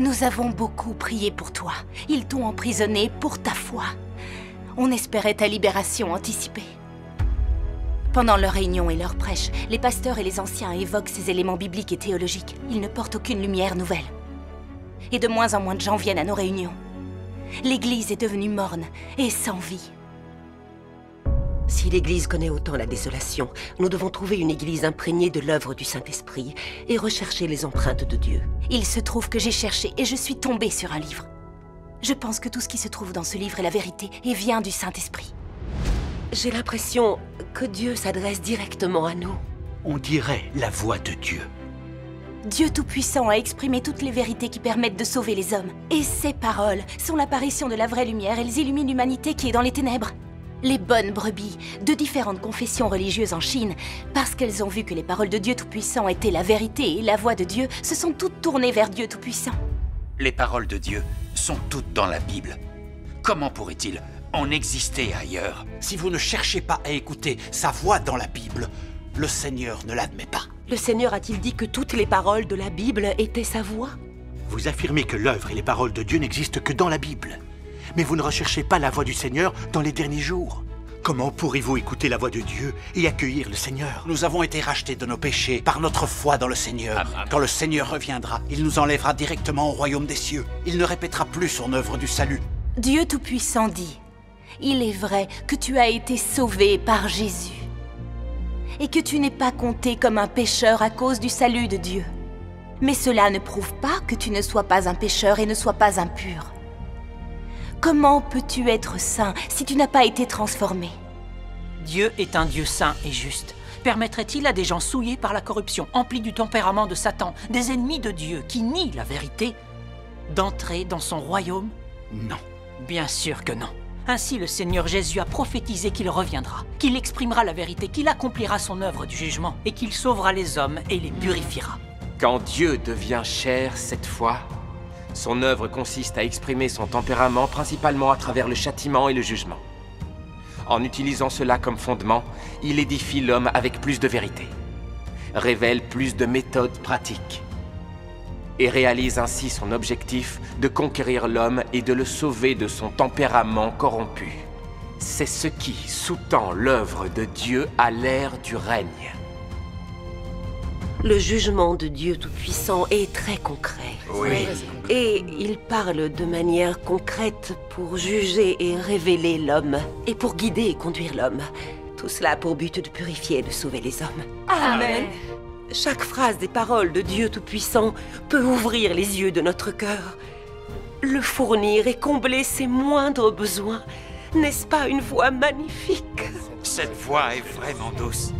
Nous avons beaucoup prié pour toi. Ils t'ont emprisonné pour ta foi. On espérait ta libération anticipée. Pendant leurs réunions et leurs prêches, les pasteurs et les anciens évoquent ces éléments bibliques et théologiques. Ils ne portent aucune lumière nouvelle. Et de moins en moins de gens viennent à nos réunions. L'Église est devenue morne et sans vie. Si l'Église connaît autant la désolation, nous devons trouver une Église imprégnée de l'œuvre du Saint-Esprit et rechercher les empreintes de Dieu. Il se trouve que j'ai cherché et je suis tombée sur un livre. Je pense que tout ce qui se trouve dans ce livre est la vérité et vient du Saint-Esprit. J'ai l'impression que Dieu s'adresse directement à nous. On dirait la voix de Dieu. Dieu Tout-Puissant a exprimé toutes les vérités qui permettent de sauver les hommes. Et ces paroles sont l'apparition de la vraie lumière. Elles illuminent l'humanité qui est dans les ténèbres. Les bonnes brebis de différentes confessions religieuses en Chine, parce qu'elles ont vu que les paroles de Dieu Tout-Puissant étaient la vérité et la voix de Dieu, se sont toutes tournées vers Dieu Tout-Puissant. Les paroles de Dieu sont toutes dans la Bible. Comment pourrait-il en exister ailleurs? Si vous ne cherchez pas à écouter sa voix dans la Bible, le Seigneur ne l'admet pas. Le Seigneur a-t-il dit que toutes les paroles de la Bible étaient sa voix? Vous affirmez que l'œuvre et les paroles de Dieu n'existent que dans la Bible. Mais vous ne recherchez pas la voix du Seigneur dans les derniers jours. Comment pourrez-vous écouter la voix de Dieu et accueillir le Seigneur? Nous avons été rachetés de nos péchés par notre foi dans le Seigneur. Quand le Seigneur reviendra, il nous enlèvera directement au royaume des cieux. Il ne répétera plus son œuvre du salut. Dieu Tout-Puissant dit, « Il est vrai que tu as été sauvé par Jésus et que tu n'es pas compté comme un pécheur à cause du salut de Dieu. Mais cela ne prouve pas que tu ne sois pas un pécheur et ne sois pas impur. Comment peux-tu être saint si tu n'as pas été transformé? Dieu est un Dieu saint et juste. Permettrait-il à des gens souillés par la corruption, emplis du tempérament de Satan, des ennemis de Dieu qui nient la vérité, d'entrer dans son royaume? Non. Bien sûr que non. Ainsi, le Seigneur Jésus a prophétisé qu'il reviendra, qu'il exprimera la vérité, qu'il accomplira son œuvre du jugement et qu'il sauvera les hommes et les purifiera. Quand Dieu devient chair cette fois, son œuvre consiste à exprimer son tempérament principalement à travers le châtiment et le jugement. En utilisant cela comme fondement, il édifie l'homme avec plus de vérité, révèle plus de méthodes pratiques et réalise ainsi son objectif de conquérir l'homme et de le sauver de son tempérament corrompu. C'est ce qui sous-tend l'œuvre de Dieu à l'ère du règne. Le jugement de Dieu Tout-Puissant est très concret. Oui. Et il parle de manière concrète pour juger et révéler l'homme, et pour guider et conduire l'homme. Tout cela a pour but de purifier et de sauver les hommes. Amen. Chaque phrase des paroles de Dieu Tout-Puissant peut ouvrir les yeux de notre cœur, le fournir et combler ses moindres besoins. N'est-ce pas une voix magnifique? Cette voix est vraiment douce.